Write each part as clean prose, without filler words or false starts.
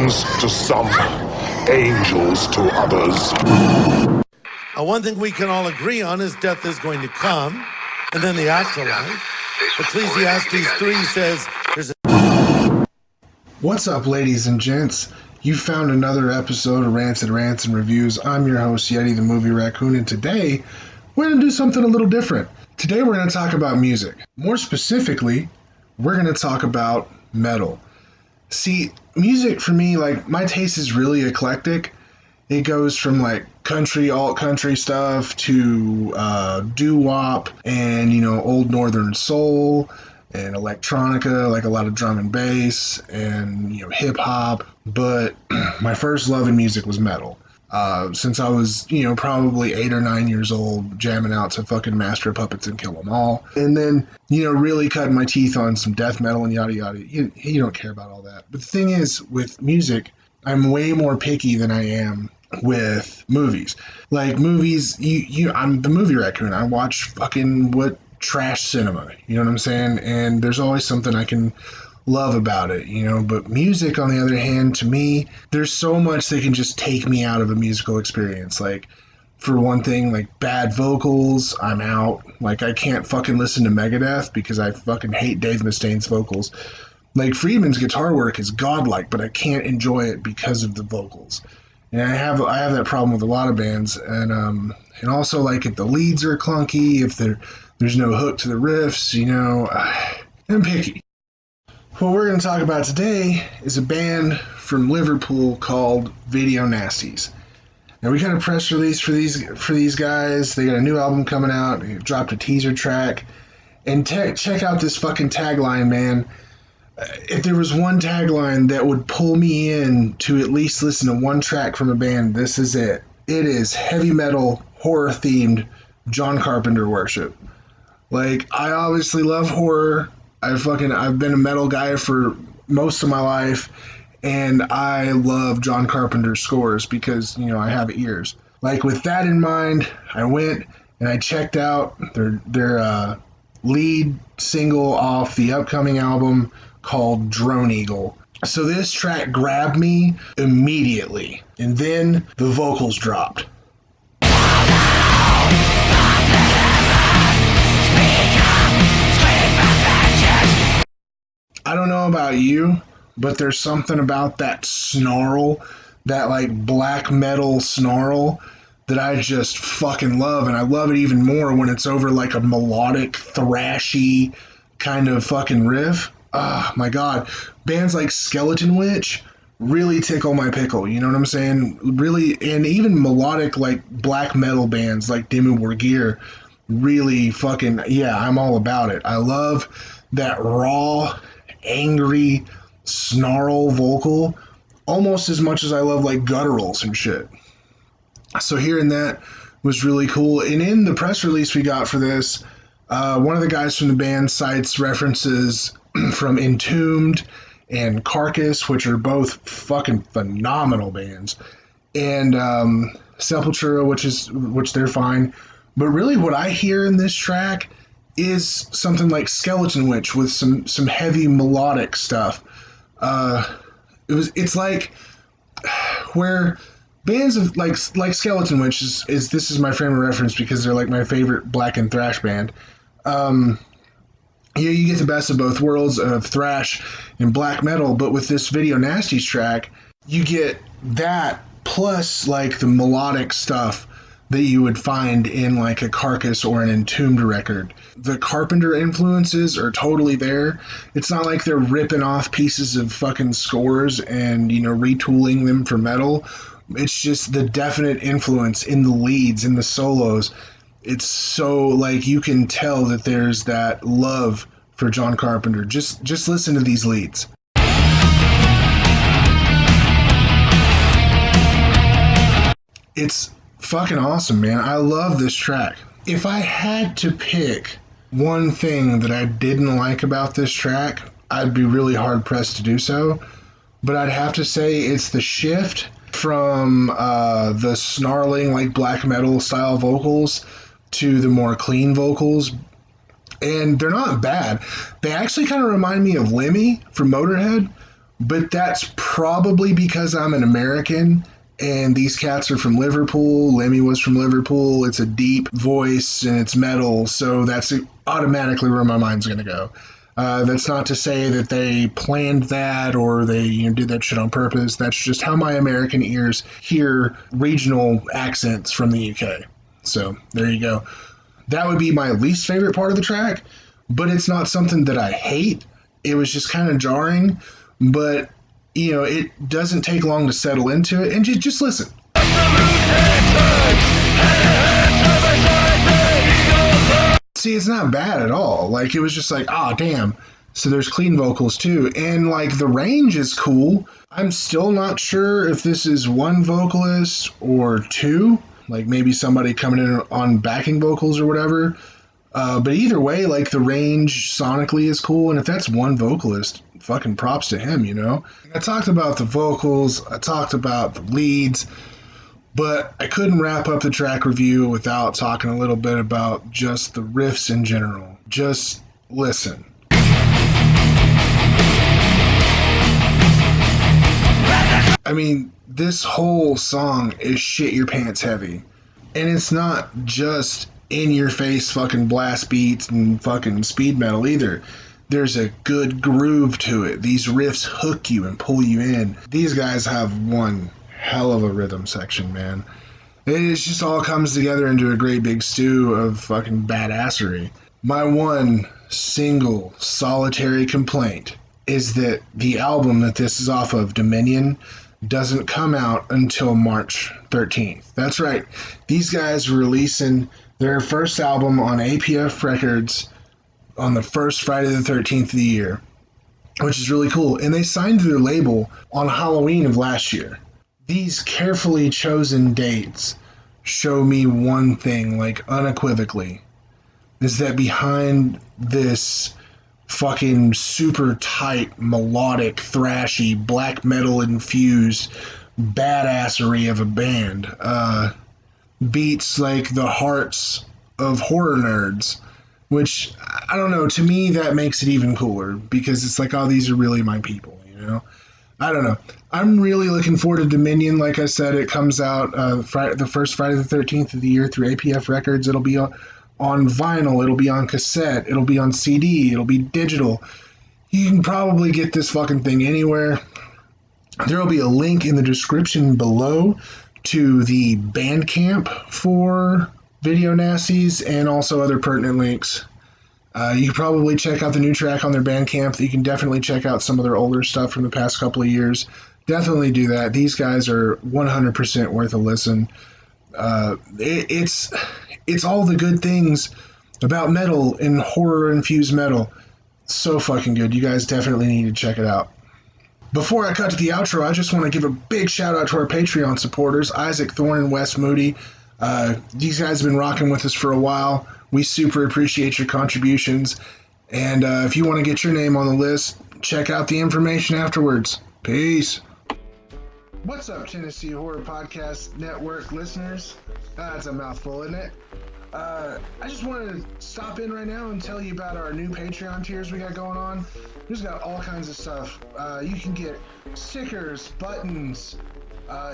demons to some, angels to others. One thing we can all agree on is death is going to come, and then the afterlife. Ecclesiastes 3 says there's a... What's up, ladies and gents? You found another episode of Rancid, Rants, and Reviews. I'm your host, Yeti the Movie Raccoon, and today we're going to do something a little different. Today we're going to talk about music. More specifically, we're going to talk about metal. See, music for me, like, my taste is really eclectic. It goes from, like, country, alt-country stuff to doo-wop and, old northern soul and electronica, like a lot of drum and bass and, hip-hop. But my first love in music was metal. Since I was, probably 8 or 9 years old, jamming out to fucking Master of Puppets and Kill 'Em All. And then, really cutting my teeth on some death metal and yada yada. You don't care about all that. But the thing is, with music, I'm way more picky than I am with movies. Like movies, I'm the movie raccoon. I watch fucking trash cinema. You know what I'm saying? And there's always something I can love about it, but music, on the other hand, to me, there's so much that can just take me out of a musical experience. Like, for one thing, like bad vocals, I'm out. Like, I can't fucking listen to Megadeth because I fucking hate Dave Mustaine's vocals. Like, Friedman's guitar work is godlike, but I can't enjoy it because of the vocals. And I have that problem with a lot of bands, and also, like, if the leads are clunky, if there's no hook to the riffs, I'm picky. What we're going to talk about today is a band from Liverpool called Video Nasties. Now, we got a press release for these guys. They got a new album coming out. They dropped a teaser track. And check out this fucking tagline, man. If there was one tagline that would pull me in to at least listen to one track from a band, this is it. It is heavy metal, horror-themed John Carpenter worship. Like, I obviously love horror. I've been a metal guy for most of my life, and I love John Carpenter's scores because, I have ears. Like, with that in mind, I went and I checked out their lead single off the upcoming album called Drone Eagle. So this track grabbed me immediately, and then the vocals dropped. I don't know about you, but there's something about that snarl, that like black metal snarl, that I just fucking love, and I love it even more when it's over like a melodic, thrashy kind of fucking riff. Ah, my god. Bands like Skeleton Witch really tickle my pickle, you know what I'm saying? Really, and even melodic like black metal bands like Dimmu Borgir really fucking, yeah, I'm all about it. I love that raw, angry snarl vocal almost as much as I love like gutturals and shit. So hearing that was really cool. And in the press release we got for this, one of the guys from the band cites references from Entombed and Carcass, which are both fucking phenomenal bands, and Sepultura, which they're fine. But really what I hear in this track is something like Skeleton Witch with some heavy melodic stuff. It's like where bands of like Skeleton Witch is this is my frame of reference because they're like my favorite black and thrash band. You get the best of both worlds of thrash and black metal, but with this Video Nasties track, you get that plus like the melodic stuff that you would find in like a Carcass or an Entombed record. The Carpenter influences are totally there. It's not like they're ripping off pieces of fucking scores and, retooling them for metal. It's just the definite influence in the leads, in the solos. It's so, like, you can tell that there's that love for John Carpenter. Just listen to these leads. It's fucking awesome, man. I love this track. If I had to pick one thing that I didn't like about this track, I'd be really hard pressed to do so. But I'd have to say it's the shift from the snarling, like black metal style vocals to the more clean vocals. And they're not bad. They actually kind of remind me of Lemmy from Motorhead, but that's probably because I'm an American and these cats are from Liverpool. Lemmy was from Liverpool. It's a deep voice and it's metal, so that's automatically where my mind's going to go. That's not to say that they planned that or they did that shit on purpose. That's just how my American ears hear regional accents from the UK. So there you go. That would be my least favorite part of the track, but it's not something that I hate. It was just kind of jarring, but it doesn't take long to settle into it, and just listen. See, it's not bad at all. Like, it was just like, damn. So there's clean vocals too, and like the range is cool. I'm still not sure if this is one vocalist or two, like maybe somebody coming in on backing vocals or whatever. But either way, like the range sonically is cool, and if that's one vocalist, fucking props to him, I talked about the vocals, I talked about the leads, but I couldn't wrap up the track review without talking a little bit about just the riffs in general. Just listen. I mean, this whole song is shit your pants heavy. And it's not just in your face fucking blast beats and fucking speed metal either. There's a good groove to it. These riffs hook you and pull you in. These guys have one hell of a rhythm section, man. It just all comes together into a great big stew of fucking badassery. My one single solitary complaint is that the album that this is off of, Dominion, doesn't come out until March 13th. That's right. These guys are releasing their first album on APF Records on the first Friday the 13th of the year, which is really cool. And they signed their label on Halloween of last year. These carefully chosen dates show me one thing, like unequivocally, is that behind this fucking super tight, melodic, thrashy, black metal infused badassery of a band beats like the hearts of horror nerds, which, I don't know, to me that makes it even cooler because it's like, these are really my people, I don't know. I'm really looking forward to Dominion. Like I said, it comes out the first Friday the 13th of the year through APF Records. It'll be on vinyl, it'll be on cassette, it'll be on CD, it'll be digital. You can probably get this fucking thing anywhere. There will be a link in the description below to the Bandcamp for Video Nasties and also other pertinent links. You can probably check out the new track on their Bandcamp. You can definitely check out some of their older stuff from the past couple of years. Definitely do that. These guys are 100% worth a listen. It's all the good things about metal and horror-infused metal. So fucking good. You guys definitely need to check it out. Before I cut to the outro, I just want to give a big shout-out to our Patreon supporters, Isaac Thorne and Wes Moody. These guys have been rocking with us for a while. We super appreciate your contributions. And if you want to get your name on the list, check out the information afterwards. Peace. What's up, Tennessee Horror Podcast Network listeners? That's a mouthful, isn't it? I just wanted to stop in right now and tell you about our new Patreon tiers we got going on. We've got all kinds of stuff. You can get stickers, buttons.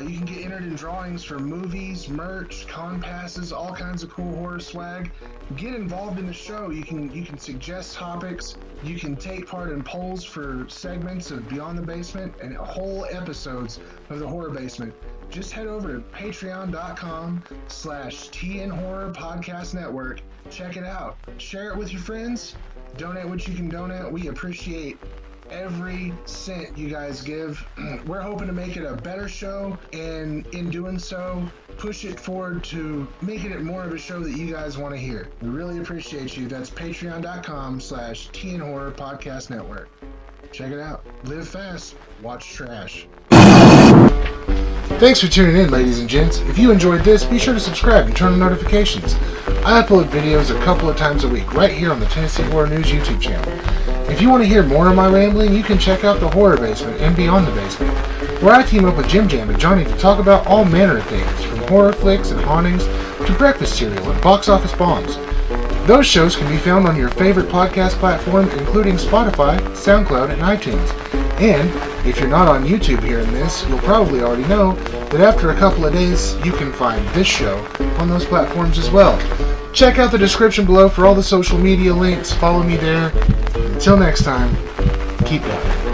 You can get entered in drawings for movies, merch, con passes, all kinds of cool horror swag. Get involved in the show. You can suggest topics. You can take part in polls for segments of Beyond the Basement and whole episodes of the Horror Basement. Just head over to patreon.com/TN Horror Podcast Network. Check it out. Share it with your friends. Donate what you can donate. We appreciate every cent you guys give. We're hoping to make it a better show, and in doing so, push it forward to making it more of a show that you guys want to hear. We really appreciate you. That's patreon.com/TN Horror Podcast Network. Check it out. Live fast. Watch trash. Thanks for tuning in, ladies and gents. If you enjoyed this, be sure to subscribe and turn on notifications. I upload videos a couple of times a week right here on the Tennessee Horror News YouTube channel. If you want to hear more of my rambling, you can check out the Horror Basement and Beyond the Basement, where I team up with Jim Jam and Johnny to talk about all manner of things, from horror flicks and hauntings to breakfast cereal and box office bombs. Those shows can be found on your favorite podcast platform, including Spotify, SoundCloud, and iTunes. And if you're not on YouTube hearing this, you'll probably already know that after a couple of days, you can find this show on those platforms as well. Check out the description below for all the social media links. Follow me there. Until next time, keep going.